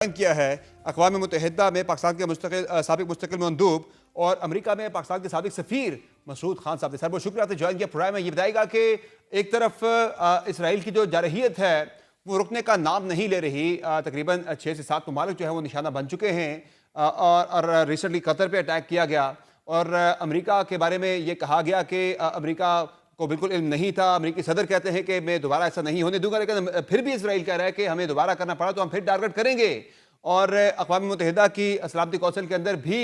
کیا ہے اقوام متحدہ میں پاکستان کے سابق مستقل مندوب اور امریکہ میں پاکستان کے سابق سفیر مسعود خان صاحب نے سر بہت شکریہ آپ نے جوائن کیا پروگرام میں. یہ بتائے گا کہ ایک طرف اسرائیل کی جو جارحیت ہے وہ رکنے کا نام نہیں لے رہی. تقریباً 6 سے 7 ممالک جو ہے وہ نشانہ بن چکے ہیں اور ریسنٹلی قطر پہ اٹیک کیا گیا اور امریکہ کے بارے میں یہ کہا گیا کہ امریکہ کو بالکل علم نہیں تھا. امریکی صدر کہتے ہیں کہ میں دوبارہ ایسا نہیں ہونے دوں گا, لیکن پھر بھی اسرائیل کہہ رہا ہے کہ ہمیں دوبارہ کرنا پڑا تو ہم پھر ٹارگٹ کریں گے. اور اقوام متحدہ کی سلامتی کونسل کے اندر بھی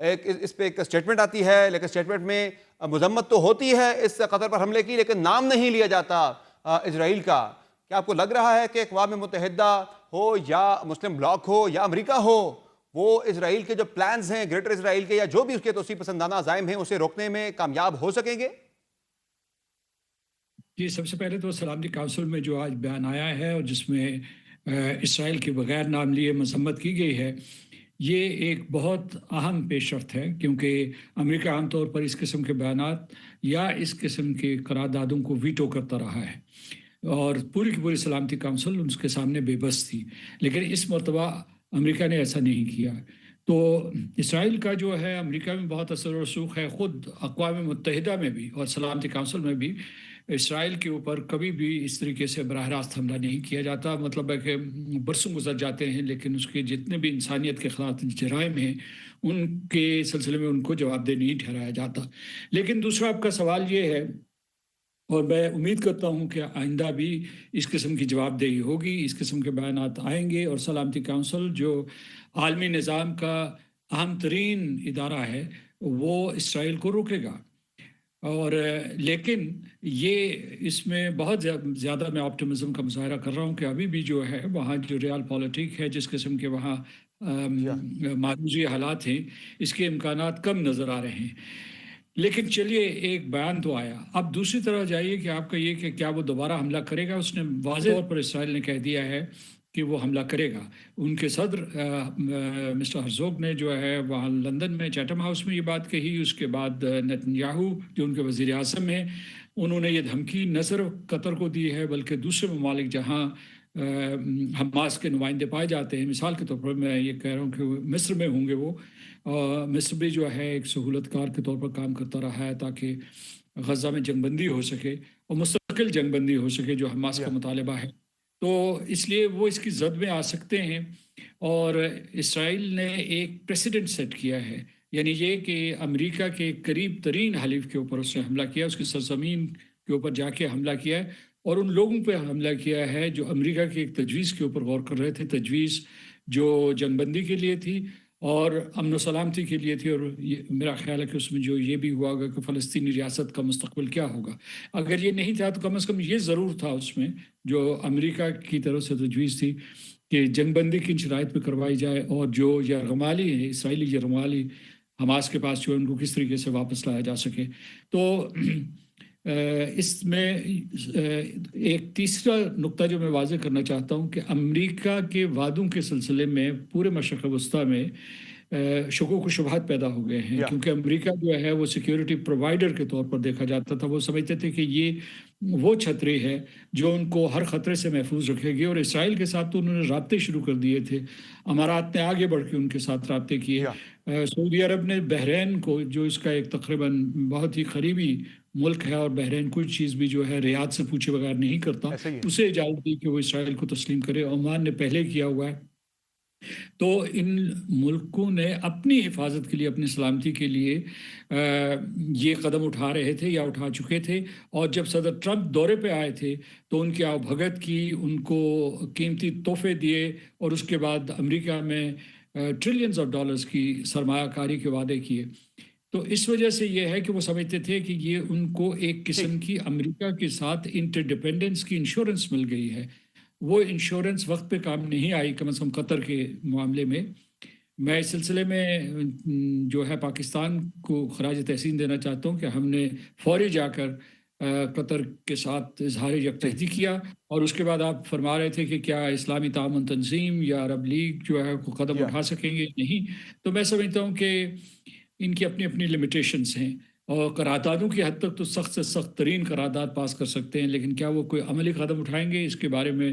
اس پہ ایک سٹیٹمنٹ آتی ہے, لیکن سٹیٹمنٹ میں مذمت تو ہوتی ہے اس قطر پر حملے کی, لیکن نام نہیں لیا جاتا اسرائیل کا. کیا آپ کو لگ رہا ہے کہ اقوام متحدہ ہو یا مسلم بلاک ہو یا امریکہ ہو, وہ اسرائیل کے جو پلانز ہیں گریٹر اسرائیل کے یا جو بھی اس کے توسیع پسندانہ عزائم ہیں اسے روکنے میں کامیاب ہو سکیں گے؟ جی, سب سے پہلے تو سلامتی کونسل میں جو آج بیان آیا ہے اور جس میں اسرائیل کے بغیر نام لیے مذمت کی گئی ہے, یہ ایک بہت اہم پیش رفت ہے, کیونکہ امریکہ عام طور پر اس قسم کے بیانات یا اس قسم کے قراردادوں کو ویٹو کرتا رہا ہے اور پوری کی پوری سلامتی کونسل اس کے سامنے بے بس تھی. لیکن اس مرتبہ امریکہ نے ایسا نہیں کیا. تو اسرائیل کا جو ہے امریکہ میں بہت اثر و رسوخ ہے, خود اقوام متحدہ میں بھی اور سلامتی کونسل میں بھی اسرائیل کے اوپر کبھی بھی اس طریقے سے براہ راست حملہ نہیں کیا جاتا. مطلب ہے کہ برسوں گزر جاتے ہیں لیکن اس کے جتنے بھی انسانیت کے خلاف جرائم ہیں ان کے سلسلے میں ان کو جواب دہ نہیں ٹھہرایا جاتا. لیکن دوسرا آپ کا سوال یہ ہے, اور میں امید کرتا ہوں کہ آئندہ بھی اس قسم کی جواب دہی ہوگی, اس قسم کے بیانات آئیں گے اور سلامتی کونسل جو عالمی نظام کا اہم ترین ادارہ ہے وہ اسرائیل کو روکے گا. اور لیکن یہ اس میں بہت زیادہ میں آپٹمزم کا مظاہرہ کر رہا ہوں کہ ابھی بھی جو ہے وہاں جو ریال پالیٹک ہے, جس قسم کے وہاں معروضی حالات ہیں, اس کے امکانات کم نظر آ رہے ہیں. لیکن چلیے ایک بیان تو آیا. اب دوسری طرح جائیے کہ آپ کا یہ کہ کیا وہ دوبارہ حملہ کرے گا. اس نے واضح طور پر اسرائیل نے کہہ دیا ہے کہ وہ حملہ کرے گا. ان کے صدر مسٹر ہرزوگ نے جو ہے وہاں لندن میں چیٹم ہاؤس میں یہ بات کہی. اس کے بعد نیتنیاہو جو ان کے وزیر اعظم ہیں, انہوں نے یہ دھمکی نہ صرف قطر کو دی ہے بلکہ دوسرے ممالک جہاں حماس کے نمائندے پائے جاتے ہیں, مثال کے طور پر میں یہ کہہ رہا ہوں کہ مصر میں ہوں گے وہ, مصر بھی جو ہے ایک سہولت کار کے طور پر کام کرتا رہا ہے تاکہ غزہ میں جنگ بندی ہو سکے اور مستقل جنگ بندی ہو سکے جو حماس کا مطالبہ ہے. تو اس لیے وہ اس کی زد میں آ سکتے ہیں. اور اسرائیل نے ایک پریسیڈنٹ سیٹ کیا ہے, یعنی یہ کہ امریکہ کے قریب ترین حلیف کے اوپر اس نے حملہ کیا, اس کی سرزمین کے اوپر جا کے حملہ کیا ہے اور ان لوگوں پہ حملہ کیا ہے جو امریکہ کی ایک تجویز کے اوپر غور کر رہے تھے, تجویز جو جنگ بندی کے لیے تھی اور امن و سلامتی کے لیے تھی. اور میرا خیال ہے کہ اس میں جو یہ بھی ہوا ہوگا کہ فلسطینی ریاست کا مستقبل کیا ہوگا. اگر یہ نہیں تھا تو کم از کم یہ ضرور تھا اس میں جو امریکہ کی طرف سے تجویز تھی کہ جنگ بندی کی شرائط پہ کروائی جائے اور جو یرغمالی ہے, اسرائیلی یرغمالی حماس کے پاس جو ان کو کس طریقے سے واپس لایا جا سکے. تو اس میں ایک تیسرا نقطہ جو میں واضح کرنا چاہتا ہوں کہ امریکہ کے وعدوں کے سلسلے میں پورے مشرق وسطیٰ میں شکوک و شبہات پیدا ہو گئے ہیں, کیونکہ امریکہ جو ہے وہ سیکیورٹی پرووائڈر کے طور پر دیکھا جاتا تھا. وہ سمجھتے تھے کہ یہ وہ چھتری ہے جو ان کو ہر خطرے سے محفوظ رکھے گی. اور اسرائیل کے ساتھ تو انہوں نے رابطے شروع کر دیے تھے, امارات نے آگے بڑھ کے ان کے ساتھ رابطے کیے. سعودی عرب نے بحرین کو, جو اس کا ایک تقریباً بہت ہی قریبی ملک ہے اور بحرین کوئی چیز بھی جو ہے ریاض سے پوچھے بغیر نہیں کرتا, اسے اجازت دی کہ وہ اسرائیل کو تسلیم کرے. عمان نے پہلے کیا ہوا ہے. تو ان ملکوں نے اپنی حفاظت کے لیے, اپنی سلامتی کے لیے یہ قدم اٹھا رہے تھے یا اٹھا چکے تھے. اور جب صدر ٹرمپ دورے پہ آئے تھے تو ان کی آؤ بھگت کی, ان کو قیمتی تحفے دیے اور اس کے بعد امریکہ میں ٹریلینز آف ڈالرز کی سرمایہ کاری کے وعدے کیے. تو اس وجہ سے یہ ہے کہ وہ سمجھتے تھے کہ یہ ان کو ایک قسم کی امریکہ کے ساتھ انٹر ڈیپینڈنس کی انشورنس مل گئی ہے. وہ انشورنس وقت پہ کام نہیں آئی, کم از کم قطر کے معاملے میں. میں اس سلسلے میں جو ہے پاکستان کو خراج تحسین دینا چاہتا ہوں کہ ہم نے فوری جا کر قطر کے ساتھ اظہار یکجہتی کیا. اور اس کے بعد آپ فرما رہے تھے کہ کیا اسلامی تعاون تنظیم یا عرب لیگ جو ہے کو قدم اٹھا سکیں گے. نہیں, تو میں سمجھتا ہوں کہ ان کی اپنی اپنی لمیٹیشنز ہیں اور قراردادوں کی حد تک تو سخت سے سخت ترین قرارداد پاس کر سکتے ہیں, لیکن کیا وہ کوئی عملی قدم اٹھائیں گے اس کے بارے میں